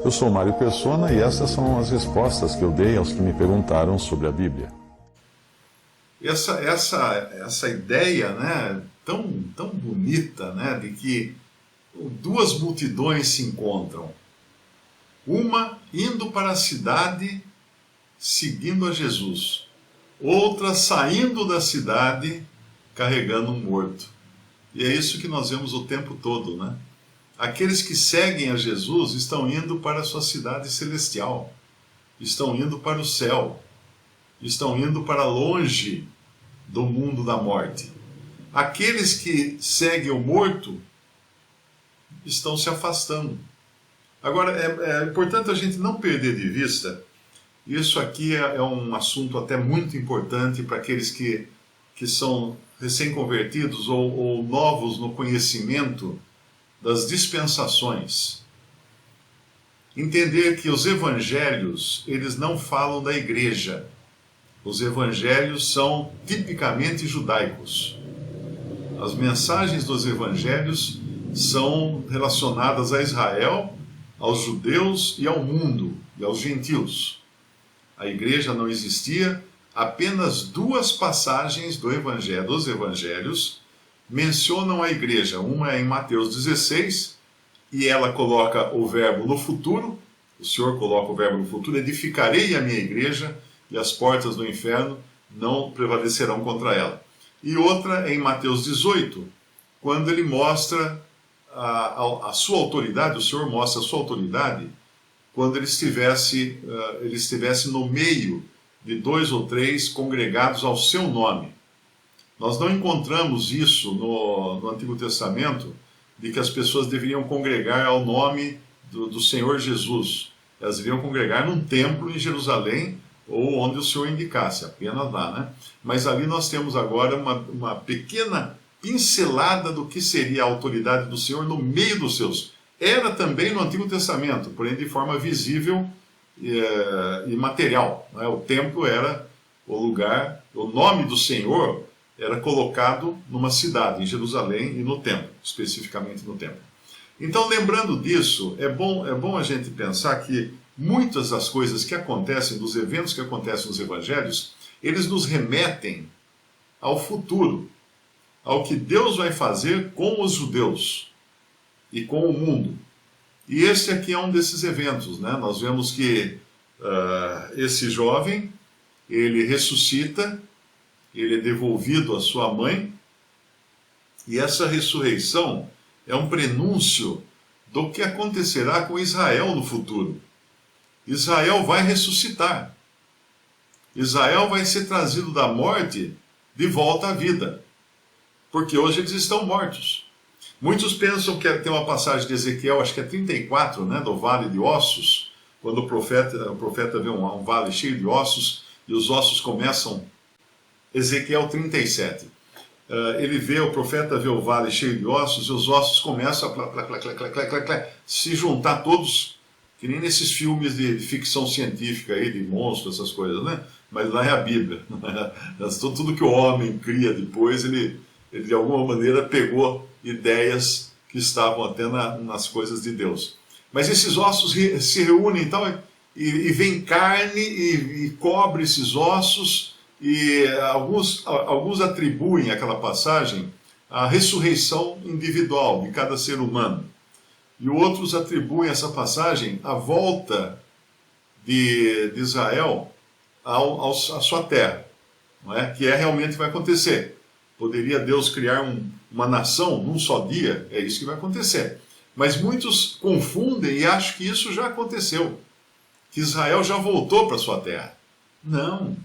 Eu sou Mário Persona e essas são as respostas que eu dei aos que me perguntaram sobre a Bíblia. Essa ideia, né, tão bonita, né, de que duas multidões se encontram. Uma indo para a cidade seguindo a Jesus. Outra saindo da cidade carregando um morto. E é isso que nós vemos o tempo todo, né? Aqueles que seguem a Jesus estão indo para a sua cidade celestial, estão indo para o céu, estão indo para longe do mundo da morte. Aqueles que seguem o morto estão se afastando. Agora, é importante a gente não perder de vista, isso aqui é um assunto até muito importante para aqueles que são recém-convertidos ou novos no conhecimento das dispensações. Entender que os evangelhos, eles não falam da igreja. Os evangelhos são tipicamente judaicos. As mensagens dos evangelhos são relacionadas a Israel, aos judeus e ao mundo, e aos gentios. A igreja não existia, apenas duas passagens dos evangelhos mencionam a igreja. Uma é em Mateus 16, e ela coloca o verbo no futuro, o Senhor coloca o verbo no futuro: edificarei a minha igreja, e as portas do inferno não prevalecerão contra ela. E outra é em Mateus 18, quando ele mostra a sua autoridade, o Senhor mostra a sua autoridade, quando ele estivesse no meio de 2 ou 3 congregados ao seu nome. Nós não encontramos isso no Antigo Testamento, de que as pessoas deveriam congregar ao nome do Senhor Jesus. Elas deveriam congregar num templo em Jerusalém, ou onde o Senhor indicasse, apenas lá, né? Mas ali nós temos agora uma pequena pincelada do que seria a autoridade do Senhor no meio dos seus. Era também no Antigo Testamento, porém de forma visível e material, né? O templo era o lugar, o nome do Senhor era colocado numa cidade, em Jerusalém, e no templo, especificamente no templo. Então, lembrando disso, é bom a gente pensar que muitas das coisas que acontecem, dos eventos que acontecem nos evangelhos, eles nos remetem ao futuro, ao que Deus vai fazer com os judeus e com o mundo. E esse aqui é um desses eventos, né? Nós vemos que esse jovem, ele ressuscita, ele é devolvido à sua mãe, e essa ressurreição é um prenúncio do que acontecerá com Israel no futuro. Israel vai ressuscitar. Israel vai ser trazido da morte de volta à vida, porque hoje eles estão mortos. Muitos pensam que tem uma passagem de Ezequiel, acho que é 34, né, do Vale de Ossos, quando o profeta vê um vale cheio de ossos, e os ossos começam... Ezequiel 37. O profeta vê o vale cheio de ossos, e os ossos começam a se juntar todos, que nem nesses filmes de ficção científica aí, de monstros, essas coisas, né? Mas lá é a Bíblia. Tudo que o homem cria depois, ele de alguma maneira pegou ideias que estavam até nas coisas de Deus. Mas esses ossos se reúnem então, e vem carne e cobre esses ossos. E alguns atribuem àquela passagem a ressurreição individual de cada ser humano. E outros atribuem essa passagem à volta de Israel à sua terra, não é? Que realmente vai acontecer. Poderia Deus criar uma nação num só dia? É isso que vai acontecer. Mas muitos confundem e acham que isso já aconteceu, que Israel já voltou para sua terra. Não.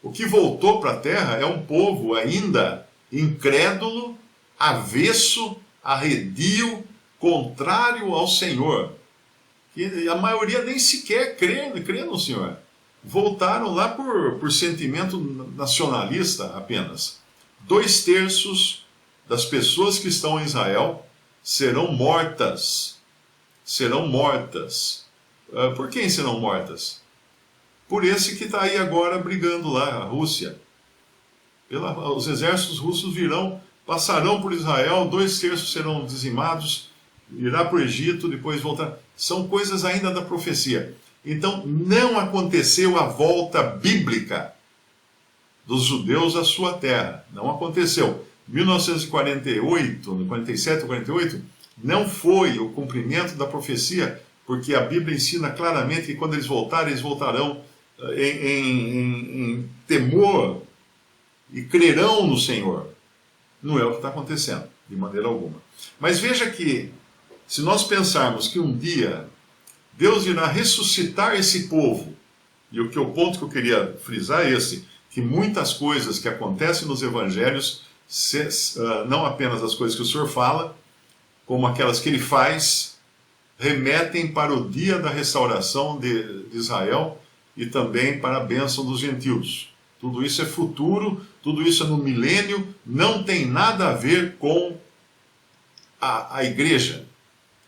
O que voltou para a terra é um povo ainda incrédulo, avesso, arredio, contrário ao Senhor. E a maioria nem sequer crê no Senhor. Voltaram lá por sentimento nacionalista apenas. 2/3 das pessoas que estão em Israel serão mortas. Serão mortas. Por quem serão mortas? Por esse que está aí agora brigando lá, a Rússia. Os exércitos russos passarão por Israel, 2/3 serão dizimados, irá para o Egito, depois voltar. São coisas ainda da profecia. Então, não aconteceu a volta bíblica dos judeus à sua terra. Não aconteceu. 1948, 47 ou 48, não foi o cumprimento da profecia, porque a Bíblia ensina claramente que quando eles voltarem, eles voltarão em temor e crerão no Senhor. Não é o que está acontecendo, de maneira alguma. Mas veja que, se nós pensarmos que um dia Deus irá ressuscitar esse povo, e o ponto que eu queria frisar é esse, que muitas coisas que acontecem nos evangelhos, não apenas as coisas que o Senhor fala, como aquelas que ele faz, remetem para o dia da restauração de Israel e também para a bênção dos gentios. Tudo isso é futuro, tudo isso é no milênio, não tem nada a ver com a igreja.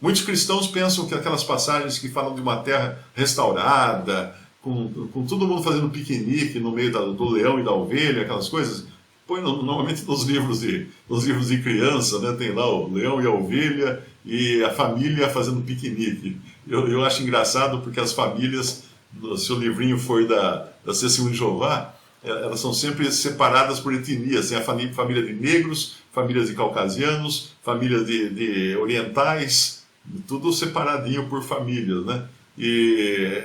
Muitos cristãos pensam que aquelas passagens que falam de uma terra restaurada, com todo mundo fazendo piquenique no meio do leão e da ovelha, aquelas coisas, põe normalmente nos livros de criança, né? Tem lá o leão e a ovelha e a família fazendo piquenique. Eu acho engraçado porque as famílias, se o livrinho for da Testemunha de Jeová, elas são sempre separadas por etnias. Tem a família de negros, famílias de caucasianos, família de orientais, tudo separadinho por famílias, né? E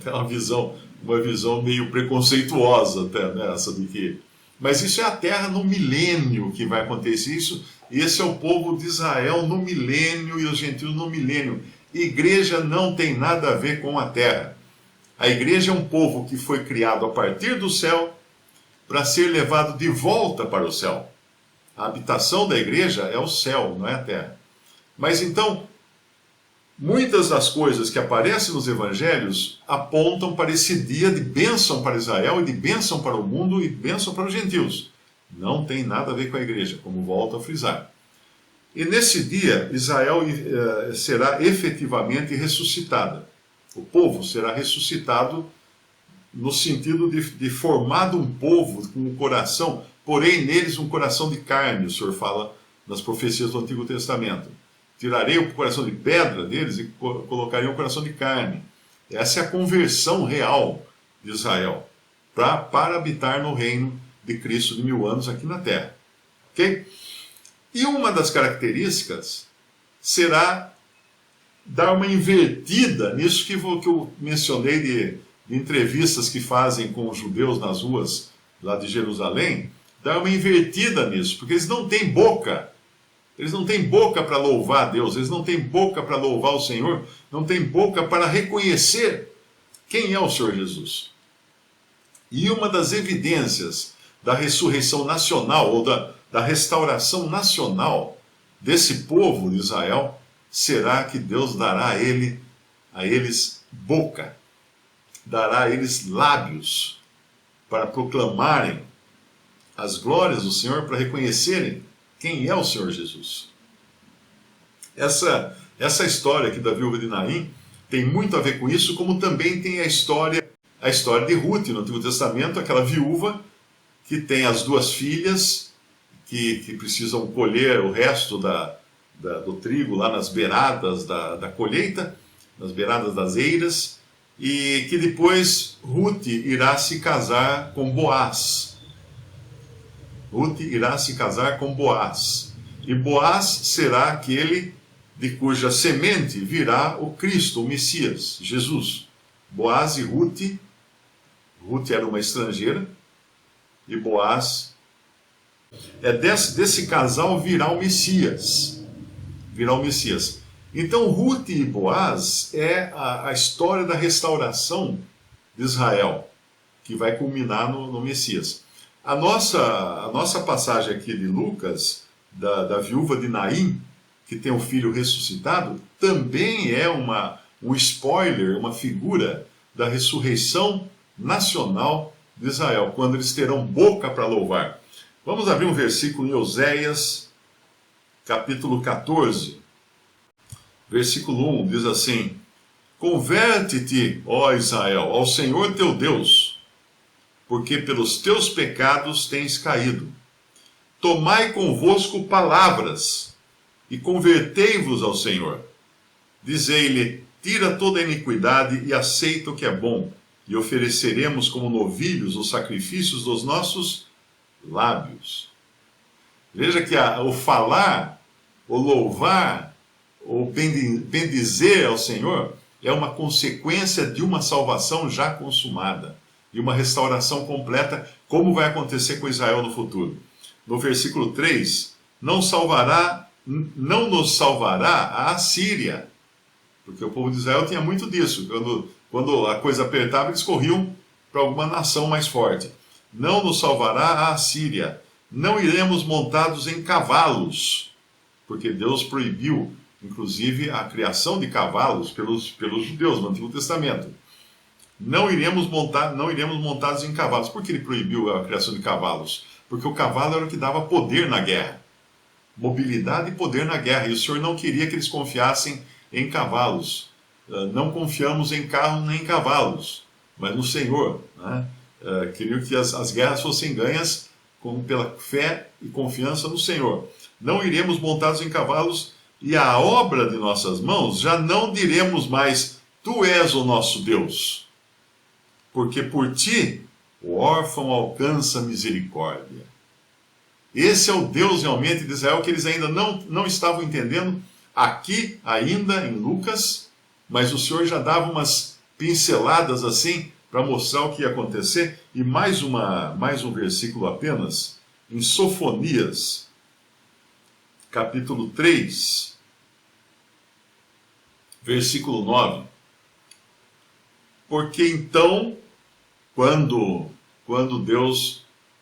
tem uma visão meio preconceituosa até, né? Essa de que... Mas isso é a terra no milênio que vai acontecer isso. Esse é o povo de Israel no milênio e os gentios no milênio. Igreja não tem nada a ver com a terra. A igreja é um povo que foi criado a partir do céu para ser levado de volta para o céu. A habitação da igreja é o céu, não é a terra. Mas então, muitas das coisas que aparecem nos evangelhos apontam para esse dia de bênção para Israel e de bênção para o mundo e bênção para os gentios. Não tem nada a ver com a igreja, como volto a frisar. E nesse dia, Israel será efetivamente ressuscitada. O povo será ressuscitado no sentido de formado um povo com um coração, porém neles um coração de carne, o Senhor fala nas profecias do Antigo Testamento. Tirarei o coração de pedra deles e colocarei um coração de carne. Essa é a conversão real de Israel, para habitar no reino de Cristo de 1000 anos aqui na terra. Ok? E uma das características será dar uma invertida nisso que eu mencionei de entrevistas que fazem com os judeus nas ruas lá de Jerusalém, dar uma invertida nisso, porque eles não têm boca. Eles não têm boca para louvar a Deus, eles não têm boca para louvar o Senhor, não têm boca para reconhecer quem é o Senhor Jesus. E uma das evidências da ressurreição nacional, ou da restauração nacional desse povo de Israel, será que Deus dará a eles boca, dará a eles lábios para proclamarem as glórias do Senhor, para reconhecerem quem é o Senhor Jesus. Essa história aqui da viúva de Naim tem muito a ver com isso, como também tem a história de Ruth no Antigo Testamento, aquela viúva que tem as 2 filhas que precisam colher o resto do trigo lá nas beiradas da colheita, nas beiradas das eiras, e que depois Ruth irá se casar com Boaz. Ruth irá se casar com Boaz. E Boaz será aquele de cuja semente virá o Cristo, o Messias, Jesus. Boaz e Ruth. Ruth era uma estrangeira e Boaz. Desse casal virá o Messias. Virá o Messias. Então Ruth e Boaz é a história da restauração de Israel, que vai culminar no Messias. A nossa passagem aqui de Lucas, da viúva de Naim, que tem um filho ressuscitado, também é um spoiler, uma figura da ressurreição nacional de Israel, quando eles terão boca para louvar. Vamos abrir um versículo em Oséias, capítulo 14, versículo 1, diz assim: Converte-te, ó Israel, ao Senhor teu Deus, porque pelos teus pecados tens caído. Tomai convosco palavras, e convertei-vos ao Senhor. Dizei-lhe, tira toda a iniquidade e aceita o que é bom, e ofereceremos como novilhos os sacrifícios dos nossos lábios. Veja que o falar, o louvar, o bendizer ao Senhor é uma consequência de uma salvação já consumada, de uma restauração completa, como vai acontecer com Israel no futuro. No versículo 3, não nos salvará a Assíria, porque o povo de Israel tinha muito disso. Quando a coisa apertava, eles corriam para alguma nação mais forte. Não nos salvará a Assíria. Não iremos montados em cavalos, porque Deus proibiu, inclusive, a criação de cavalos pelos judeus no Antigo Testamento. Não iremos montados em cavalos. Por que ele proibiu a criação de cavalos? Porque o cavalo era o que dava poder na guerra. Mobilidade e poder na guerra. E o Senhor não queria que eles confiassem em cavalos. Não confiamos em carros nem em cavalos, mas no Senhor, né? Queria que as guerras fossem ganhas pela fé e confiança no Senhor. Não iremos montados em cavalos, e a obra de nossas mãos já não diremos mais, tu és o nosso Deus, porque por ti o órfão alcança misericórdia. Esse é o Deus realmente de Israel, que eles ainda não estavam entendendo aqui ainda em Lucas, mas o Senhor já dava umas pinceladas assim para mostrar o que ia acontecer. E mais um versículo apenas, em Sofonias, capítulo 3, versículo 9. Porque então, quando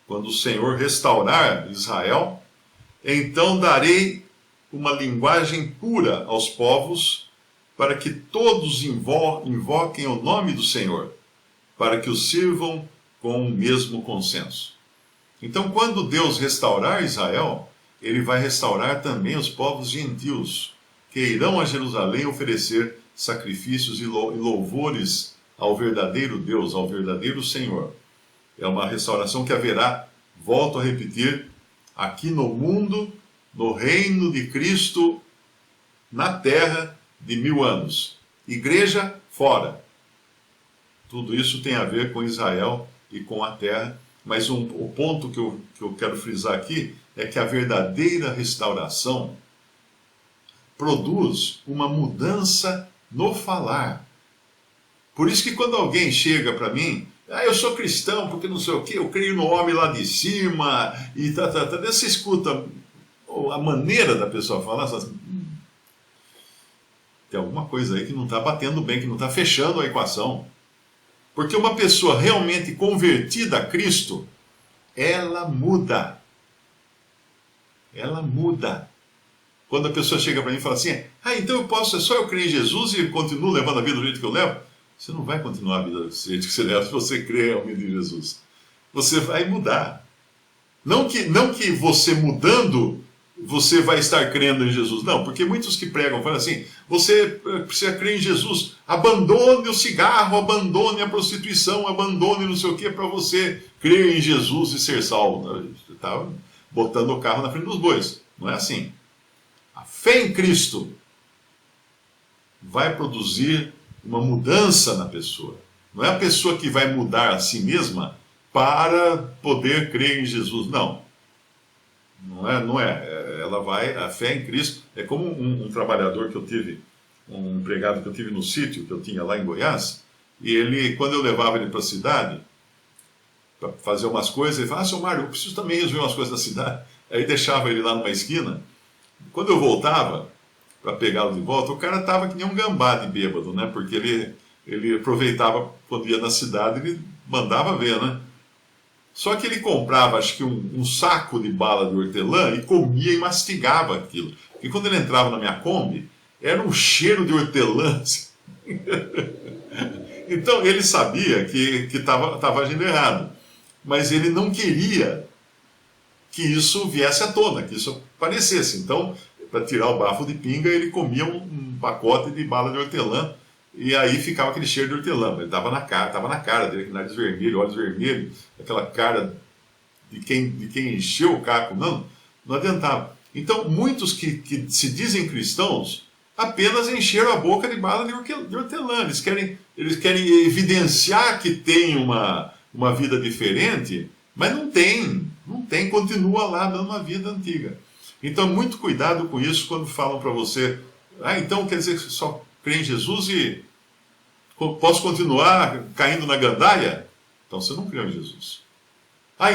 o Senhor restaurar Israel, então darei uma linguagem pura aos povos, para que todos invoquem o nome do Senhor, para que o sirvam com o mesmo consenso. Então, quando Deus restaurar Israel, ele vai restaurar também os povos gentios, que irão a Jerusalém oferecer sacrifícios e louvores ao verdadeiro Deus, ao verdadeiro Senhor. É uma restauração que haverá, volto a repetir, aqui no mundo, no reino de Cristo, na terra, de 1000 anos. Igreja, fora. Tudo isso tem a ver com Israel e com a terra, mas o ponto que eu quero frisar aqui é que a verdadeira restauração produz uma mudança no falar. Por isso que quando alguém chega para mim, eu sou cristão porque não sei o quê, eu creio no homem lá de cima, e você escuta a maneira da pessoa falar, você fala, tem alguma coisa aí que não está batendo bem, que não está fechando a equação. Porque uma pessoa realmente convertida a Cristo, ela muda. Ela muda. Quando a pessoa chega para mim e fala assim, então é só eu crer em Jesus e continuo levando a vida do jeito que eu levo? Você não vai continuar a vida do jeito que você leva se você crer realmente em Jesus. Você vai mudar. Não que você mudando, você vai estar crendo em Jesus. Não, porque muitos que pregam falam assim, você precisa crer em Jesus, abandone o cigarro, abandone a prostituição, abandone não sei o que para você crer em Jesus e ser salvo. Você está botando o carro na frente dos bois. Não é assim. A fé em Cristo vai produzir uma mudança na pessoa. Não é a pessoa que vai mudar a si mesma para poder crer em Jesus. Não. Não é. Ela vai, a fé em Cristo, é como um trabalhador que eu tive, um empregado que eu tive no sítio, que eu tinha lá em Goiás, e ele, quando eu levava ele para a cidade, para fazer umas coisas, ele falava, seu Mário, eu preciso também resolver umas coisas da cidade. Aí deixava ele lá numa esquina. Quando eu voltava para pegá-lo de volta, o cara estava que nem um gambá de bêbado, né? Porque ele aproveitava quando ia na cidade, ele mandava ver, né? Só que ele comprava, acho que um saco de bala de hortelã e comia e mastigava aquilo. E quando ele entrava na minha Kombi, era um cheiro de hortelã. Então ele sabia que estava agindo errado. Mas ele não queria que isso viesse à tona, que isso aparecesse. Então, para tirar o bafo de pinga, ele comia um pacote de bala de hortelã. E aí ficava aquele cheiro de hortelã, ele estava na cara dele, aquele nariz vermelho, olhos vermelhos, aquela cara de quem encheu o caco. Não adiantava. Então, muitos que se dizem cristãos apenas encheram a boca de bala de hortelã. Eles querem evidenciar que tem uma vida diferente, mas não tem, continua lá dando uma vida antiga. Então, muito cuidado com isso quando falam para você, então quer dizer que só crê em Jesus e posso continuar caindo na gandaia? Então você não creu em Jesus.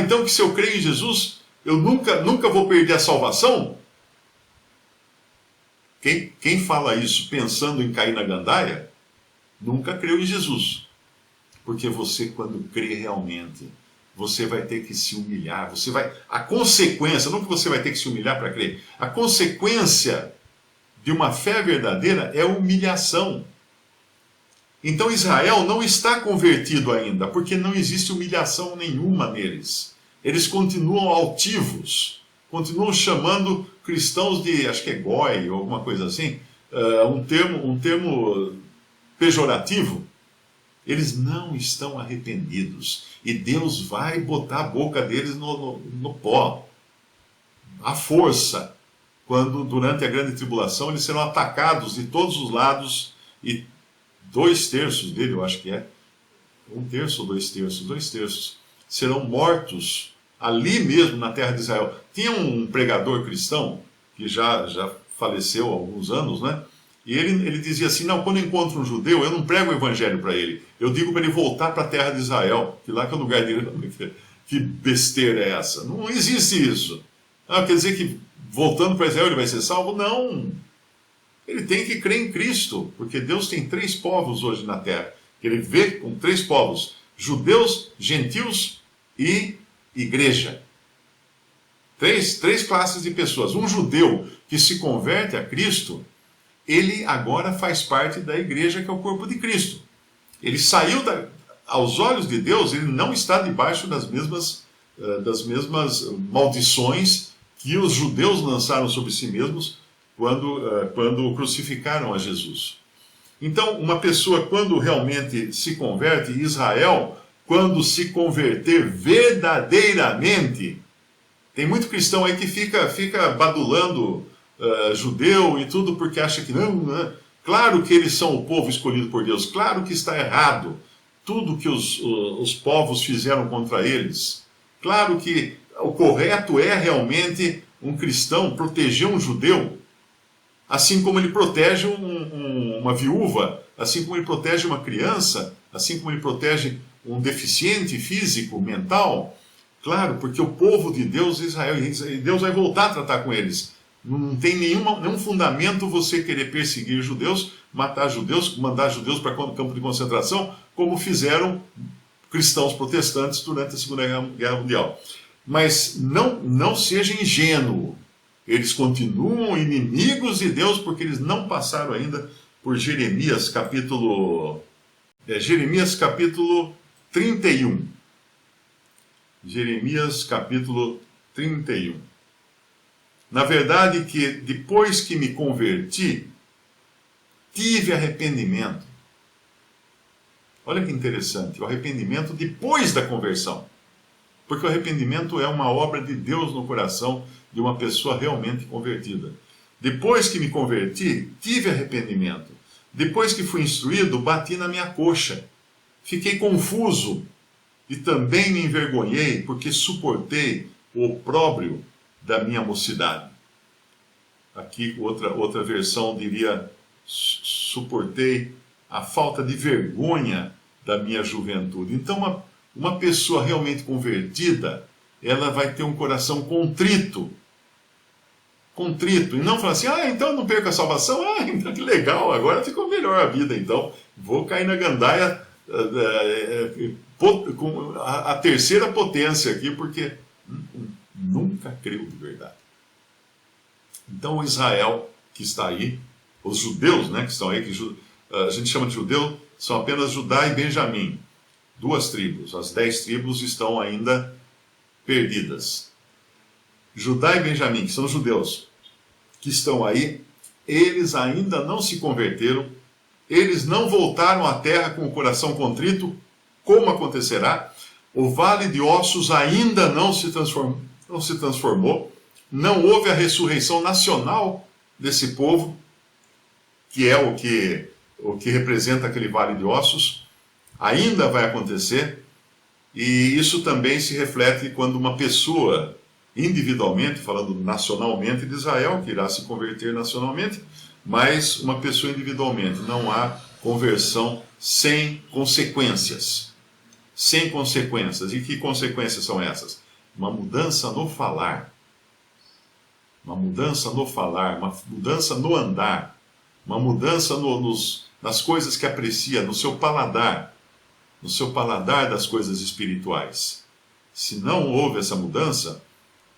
Então que se eu creio em Jesus, eu nunca vou perder a salvação? Quem fala isso pensando em cair na gandaia, nunca creu em Jesus. Porque você, quando crê realmente, você vai ter que se humilhar. A consequência, não que você vai ter que se humilhar para crer, a consequência de uma fé verdadeira é humilhação. Então Israel não está convertido ainda, porque não existe humilhação nenhuma neles. Eles continuam altivos, continuam chamando cristãos de, acho que é goi ou alguma coisa assim, um termo pejorativo. Eles não estão arrependidos. E Deus vai botar a boca deles no pó. À força. Quando, durante a grande tribulação, eles serão atacados de todos os lados. E 2/3 dele, eu acho que é. 1/3 ou 2/3? 2/3. Serão mortos ali mesmo na terra de Israel. Tinha um pregador cristão, que já faleceu há alguns anos, né? E ele dizia assim, não, quando eu encontro um judeu, eu não prego o evangelho para ele. Eu digo para ele voltar para a terra de Israel, que lá que é o lugar dele. Que besteira é essa? Não existe isso. Quer dizer que voltando para Israel ele vai ser salvo? Não. Ele tem que crer em Cristo, porque Deus tem 3 povos hoje na terra. Ele vê com 3 povos, judeus, gentios e igreja. Três classes de pessoas. Um judeu que se converte a Cristo, ele agora faz parte da igreja que é o corpo de Cristo. Ele saiu, aos olhos de Deus, ele não está debaixo das mesmas maldições que os judeus lançaram sobre si mesmos quando crucificaram a Jesus. Então, uma pessoa, quando realmente se converte, Israel, quando se converter verdadeiramente, tem muito cristão aí que fica badulando judeu e tudo porque acha que não. Claro que eles são o povo escolhido por Deus, claro que está errado tudo que os povos fizeram contra eles. Claro que o correto é realmente um cristão proteger um judeu, assim como ele protege uma viúva, assim como ele protege uma criança, assim como ele protege um deficiente físico, mental. Claro, porque o povo de Deus, Israel, Deus vai voltar a tratar com eles. Não tem nenhum fundamento você querer perseguir judeus, matar judeus, mandar judeus para campo de concentração, como fizeram cristãos protestantes durante a Segunda Guerra Mundial. Mas não seja ingênuo. Eles continuam inimigos de Deus porque eles não passaram ainda por Jeremias capítulo 31. Jeremias capítulo 31. Na verdade que depois que me converti, tive arrependimento. Olha que interessante, o arrependimento depois da conversão. Porque o arrependimento é uma obra de Deus no coração de uma pessoa realmente convertida. Depois que me converti, tive arrependimento. Depois que fui instruído, bati na minha coxa. Fiquei confuso e também me envergonhei porque suportei o opróbrio da minha mocidade. Aqui outra versão diria, suportei a falta de vergonha da minha juventude. Então uma pessoa realmente convertida, ela vai ter um coração contrito. E não falar assim, então não perco a salvação, então que legal, agora ficou melhor a vida, então vou cair na gandaia, a terceira potência aqui, porque nunca creu de verdade. Então o Israel que está aí, os judeus, né, que estão aí, que a gente chama de judeu, são apenas Judá e Benjamim. 2 tribos, as 10 tribos estão ainda perdidas. Judá e Benjamim, que são judeus, que estão aí, eles ainda não se converteram, eles não voltaram à terra com o coração contrito, como acontecerá? O vale de ossos ainda não se transformou, não houve a ressurreição nacional desse povo, que é o que representa aquele vale de ossos. Ainda vai acontecer, e isso também se reflete quando uma pessoa, individualmente, falando nacionalmente de Israel, que irá se converter nacionalmente, mas uma pessoa individualmente, não há conversão sem consequências. Sem consequências. E que consequências são essas? Uma mudança no falar. Uma mudança no falar, uma mudança no andar, uma mudança nas coisas que aprecia, no seu paladar das coisas espirituais. Se não houve essa mudança,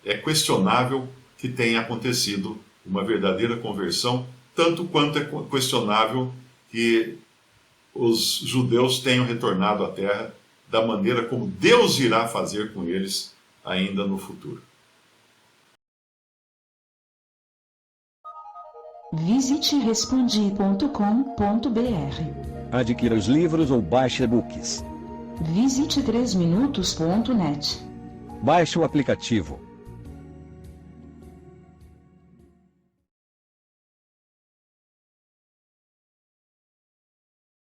é questionável que tenha acontecido uma verdadeira conversão, tanto quanto é questionável que os judeus tenham retornado à terra da maneira como Deus irá fazer com eles ainda no futuro. Visite respondi.com.br. Adquira os livros ou baixe e-books. Visite 3minutos.net. Baixe o aplicativo.